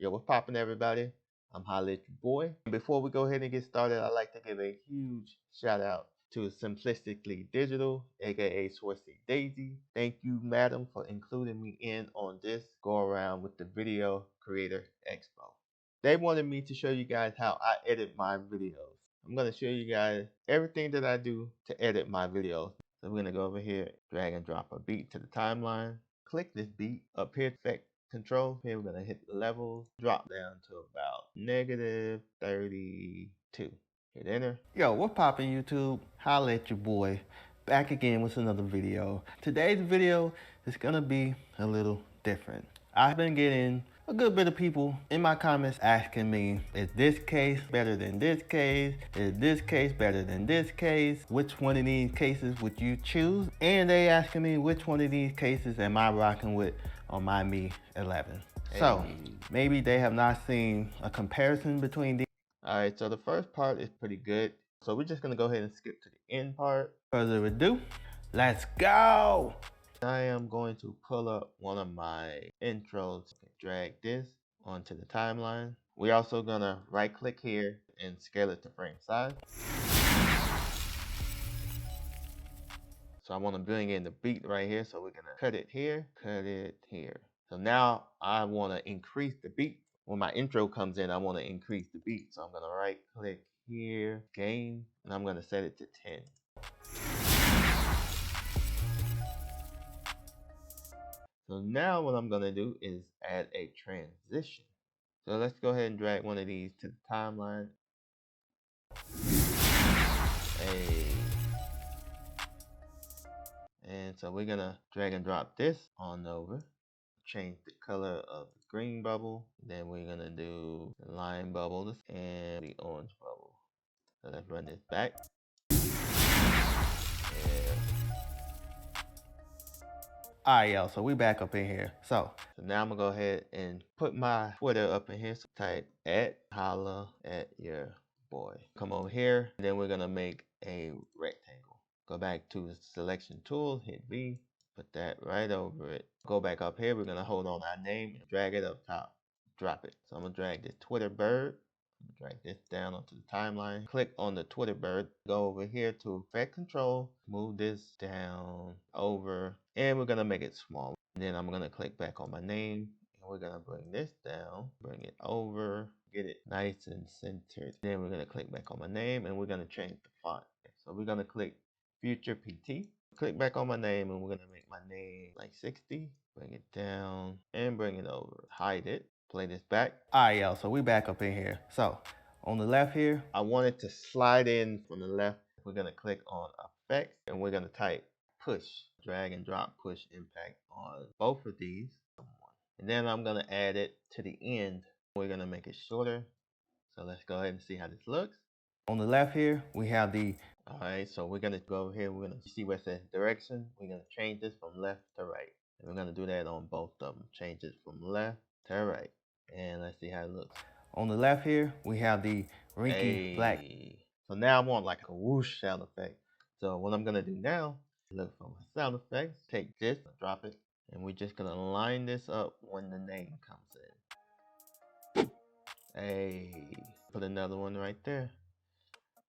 Yo, what's poppin', everybody? I'm Holla at Your Boy. Before we go ahead and get started, I'd like to give a huge shout out to Simplistically Digital, aka Swarcy Daisy. Thank you, madam, for including me in on this go around with the Video Creator Expo. They wanted me to show you guys how I edit my videos. I'm going to show you guys everything that I do to edit my videos. So we're going to go over here, drag and drop a beat to the timeline. Click this beat up here, effect control. Here we're going to hit the levels, drop down to about -32. Hit enter. Yo, what's poppin' YouTube? Holla at your boy. Back again with another video. Today's video is going to be a little different. I've been getting a good bit of people in my comments asking me, is this case better than this case? Is this case better than this case? Which one of these cases would you choose? And they asking me which one of these cases am I rocking with on my Mi 11. So maybe they have not seen a comparison between these. Alright, so the first part is pretty good. So we're just gonna go ahead and skip to the end part. Further ado, let's go! I am going to pull up one of my intros, drag this onto the timeline. We're also gonna right click here and scale it to frame size. So I want to bring in the beat right here, so we're gonna cut it here, cut it here. So now I want to increase the beat. When my intro comes in, I want to increase the beat. So I'm gonna right click here, gain, and I'm gonna set it to 10. So now what I'm gonna do is add a transition. So let's go ahead and drag one of these to the timeline. And so we're gonna drag and drop this on over. Change the color of the green bubble. Then we're gonna do the lime bubbles and the orange bubble. So let's run this back. Alright, y'all, so we back up in here. So now I'm gonna go ahead and put my Twitter up in here. So type @holla at your boy. Come over here, and then we're gonna make a rectangle. Go back to the selection tool, hit V, put that right over it. Go back up here, we're gonna hold on our name and drag it up top. Drop it. So I'm gonna drag the Twitter bird. Drag this down onto the timeline. Click on the Twitter bird. Go over here to effect control. Move this down over. And we're going to make it small. And then I'm going to click back on my name. And we're going to bring this down. Bring it over. Get it nice and centered. Then we're going to click back on my name. And we're going to change the font. So we're going to click Future PT. Click back on my name. And we're going to make my name like 60. Bring it down. And bring it over. Hide it. Play this back. Alright, y'all, so we back up in here. So on the left here, I want it to slide in from the left. We're gonna click on effects and we're gonna type push. Drag and drop push impact on both of these. And then I'm gonna add it to the end. We're gonna make it shorter. So let's go ahead and see how this looks. On the left here, we have the, alright, so we're gonna go over here, we're gonna see where it says direction. We're gonna change this from left to right. And we're gonna do that on both of them. Change it from left to right. And let's see how it looks. On the left here, we have the Rinky Black. So now I want like a whoosh sound effect. So what I'm gonna do now, look for my sound effects, take this, drop it, and we're just gonna line this up when the name comes in. Put another one right there.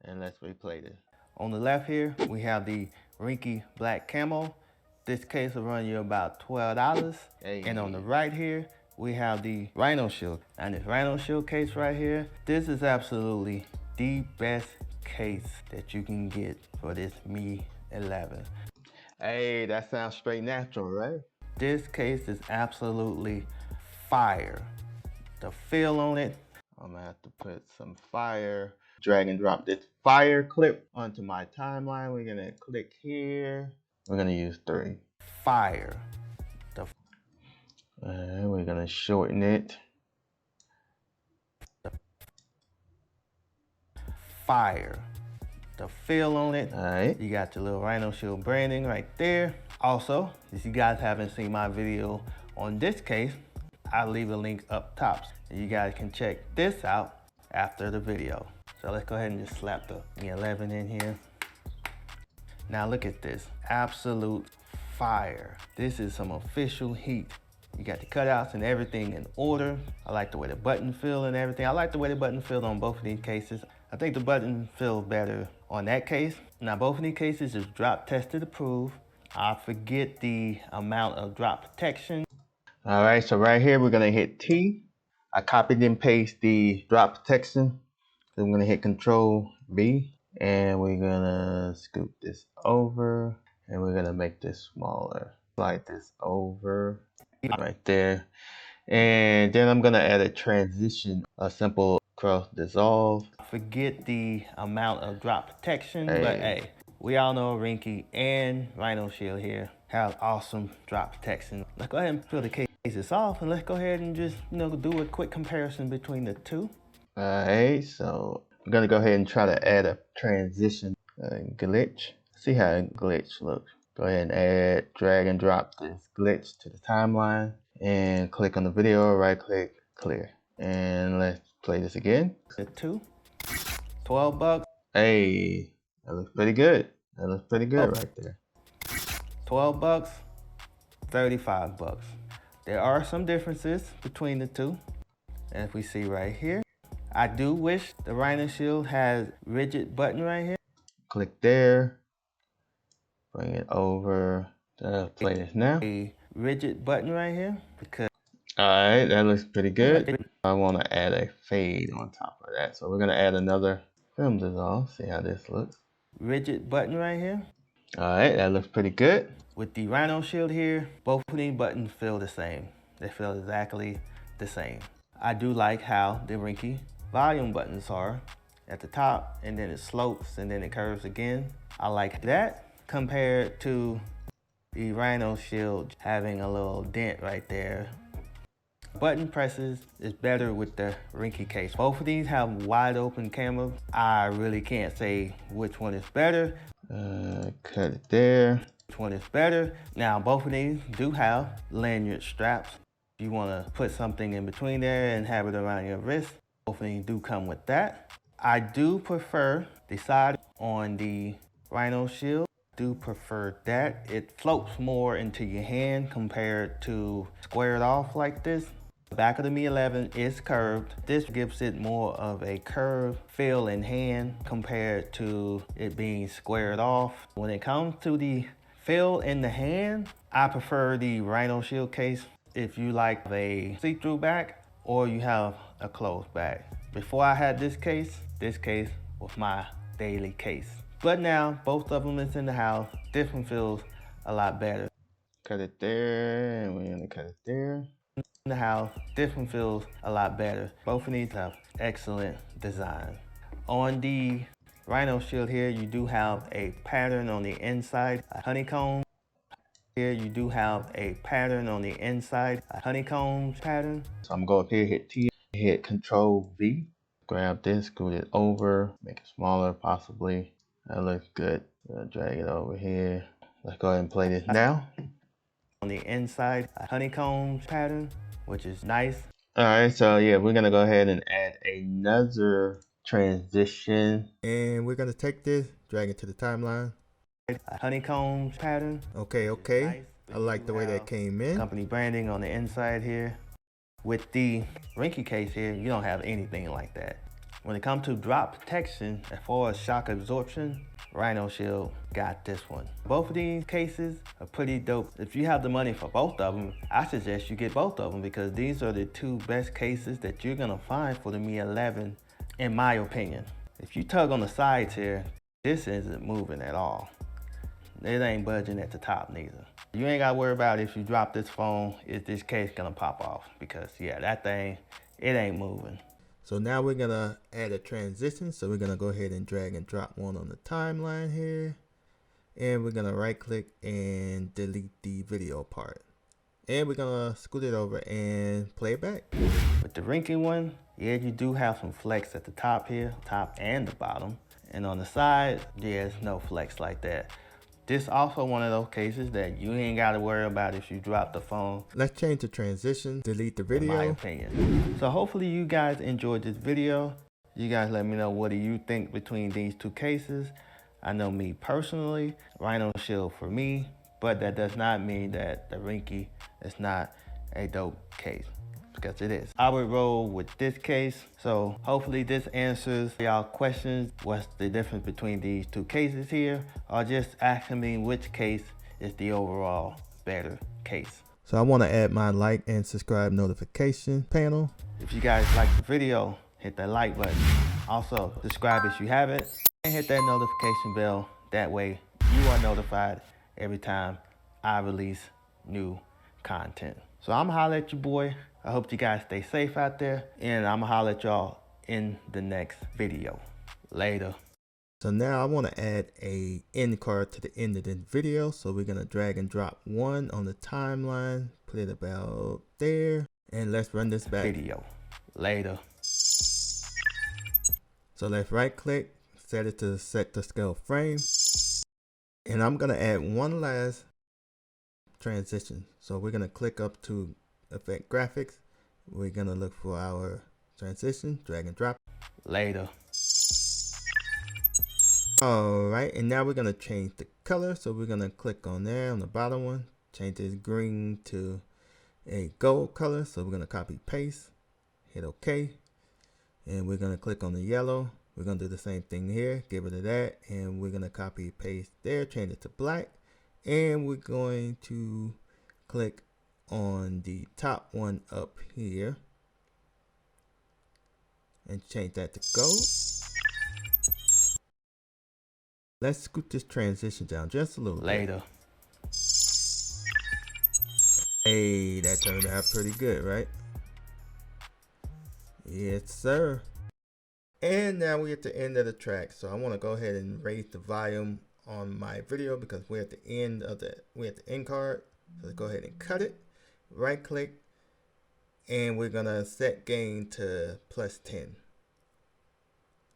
And let's replay this. On the left here, we have the Rinky Black Camo. This case will run you about $12. And on the right here, we have the Rhino Shield. And this Rhino Shield case right here, this is absolutely the best case that you can get for this Mi 11. Hey, that sounds straight natural, right? This case is absolutely fire. The feel on it, I'm gonna have to put some fire. Drag and drop this fire clip onto my timeline. We're gonna click here. We're gonna use 3. Fire. We're gonna shorten it. Fire. The feel on it. Alright. You got your little Rhino Shield branding right there. Also, if you guys haven't seen my video on this case, I'll leave a link up top. You guys can check this out after the video. So let's go ahead and just slap the Mi 11 in here. Now look at this. Absolute fire. This is some official heat You got the cutouts and everything in order. I like the way the button feel and everything. I like the way the button feel on both of these cases. I think the button feels better on that case. Now both of these cases is drop tested approved. I forget the amount of drop protection. All right, so right here we're gonna hit T. I copied and pasted the drop protection. So I'm gonna hit Control B and we're gonna scoop this over and we're gonna make this smaller. Slide this over right there. And then I'm gonna add a transition, a simple cross dissolve. Forget the amount of drop protection, but hey, we all know Rinky and Rhino Shield here have awesome drop protection. Let's go ahead and peel the cases off and let's go ahead and just, do a quick comparison between the two. Alright, so I'm gonna go ahead and try to add a transition glitch. See how a glitch looks. Go ahead and add, drag and drop this glitch to the timeline and click on the video, right click, clear. And let's play this again. The two, 12 bucks. Hey, that looks pretty good. That looks pretty good right there. 12 bucks, 35 bucks. There are some differences between the two. And if we see right here, I do wish the Rhino Shield has rigid button right here. Click there, bring it over, play this now. A rigid button right here because. Alright, that looks pretty good. I want to add a fade on top of that. So we're going to add another film dissolve, see how this looks. Rigid button right here. Alright, that looks pretty good. With the Rhino Shield here, both of these buttons feel the same. They feel exactly the same. I do like how the Rinky volume buttons are at the top and then it slopes and then it curves again. I like that compared to the Rhino Shield having a little dent right there. Button presses is better with the Rinky case. Both of these have wide open cameras. I really can't say which one is better. Cut it there. Which one is better? Now both of these do have lanyard straps. If you want to put something in between there and have it around your wrist, both of these do come with that. I do prefer the side on the Rhino Shield. Do prefer that. It floats more into your hand compared to squared off like this. The back of the Mi 11 is curved. This gives it more of a curved feel in hand compared to it being squared off. When it comes to the feel in the hand, I prefer the Rhino Shield case if you like a see-through back or you have a closed back. Before I had this case was my daily case. But now both of them is in the house. This one feels a lot better. Cut it there, and we're gonna cut it there. In the house, this one feels a lot better. Both of these have excellent design. On the Rhino Shield here, you do have a pattern on the inside, a honeycomb. Here you do have a pattern on the inside, a honeycomb pattern. So I'm gonna go up here, hit T, hit Control V. Grab this, scoot it over, make it smaller possibly. That looks good. Drag it over here. Let's go ahead and play this now. On the inside, a honeycomb pattern, which is nice. All right, so yeah, we're gonna go ahead and add another transition. And we're gonna take this, drag it to the timeline. A honeycomb pattern. Okay. Nice. I like the way that came in. Company branding on the inside here. With the Rinky case here, you don't have anything like that. When it comes to drop protection, as far as shock absorption, Rhino Shield got this one. Both of these cases are pretty dope. If you have the money for both of them, I suggest you get both of them because these are the two best cases that you're gonna find for the Mi 11, in my opinion. If you tug on the sides here, this isn't moving at all. It ain't budging at the top neither. You ain't gotta worry about if you drop this phone, is this case gonna pop off? Because yeah, that thing, it ain't moving. So now we're gonna add a transition. So we're gonna go ahead and drag and drop one on the timeline here. And we're gonna right click and delete the video part. And we're gonna scoot it over and play it back. With the Rinky one, yeah, you do have some flex at the top here, top and the bottom. And on the side, yeah, there's no flex like that. This also one of those cases that you ain't got to worry about if you drop the phone. Let's change the transition, delete the video. In my opinion. So hopefully you guys enjoyed this video. You guys let me know what do you think between these two cases. I know me personally, Rhino Shield for me, but that does not mean that the Rinky is not a dope case, because it is. I would roll with this case. So hopefully this answers y'all questions. What's the difference between these two cases here? Or just asking me which case is the overall better case. So I want to add my like and subscribe notification panel. If you guys like the video, hit that like button. Also, subscribe if you haven't, and hit that notification bell. That way you are notified every time I release new content. So I'm gonna holler at your boy. I hope you guys stay safe out there, and I'm gonna holler at y'all in the next video. Later. So now I want to add a end card to the end of the video. So we're going to drag and drop one on the timeline, put it about there, and let's run this back. Video. Later. So let's right click, set it to set to scale frame. And I'm going to add one last transition. So we're going to click up to Effect Graphics. We're going to look for our transition, drag and drop. Later. Alright, and now we're going to change the color. So we're going to click on there on the bottom one, change this green to a gold color. So we're going to copy paste, hit OK, and we're going to click on the yellow. We're going to do the same thing here, get rid of that, and we're going to copy paste there, change it to black, and we're going to click on the top one up here and change that to gold. Let's scoot this transition down just a little bit. Hey, that turned out pretty good, right? Yes, sir. And now we're at the end of the track. So I want to go ahead and raise the volume on my video because we're at the end of we're at the end card. So let's go ahead and cut it. Right click. And we're going to set gain to +10.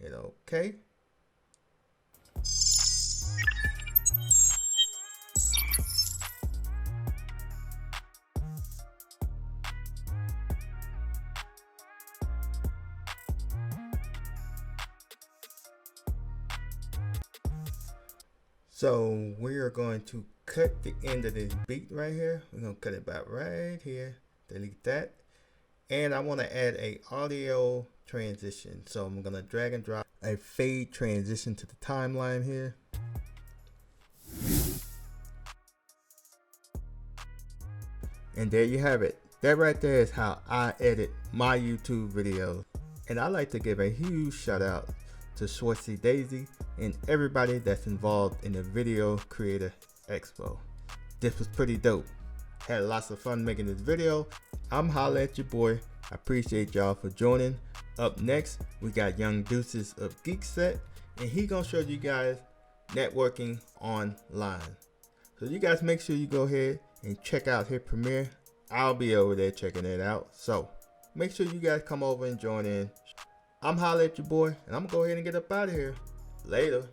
Hit OK. So we are going to cut the end of this beat right here. We're going to cut it about right here. Delete that. And I want to add a audio transition. So I'm going to drag and drop a fade transition to the timeline here. And there you have it. That right there is how I edit my YouTube videos. And I like to give a huge shout out to Schwartzy Daisy and everybody that's involved in the Video Creator Expo. This was pretty dope. Had lots of fun making this video. I'm holla at your boy. I appreciate y'all for joining. Up next, we got Young Deuces of Geek Set, and he gonna show you guys networking online. So you guys make sure you go ahead and check out his premiere. I'll be over there checking it out. So make sure you guys come over and join in. I'm holla at your boy, and I'm gonna go ahead and get up out of here. Later.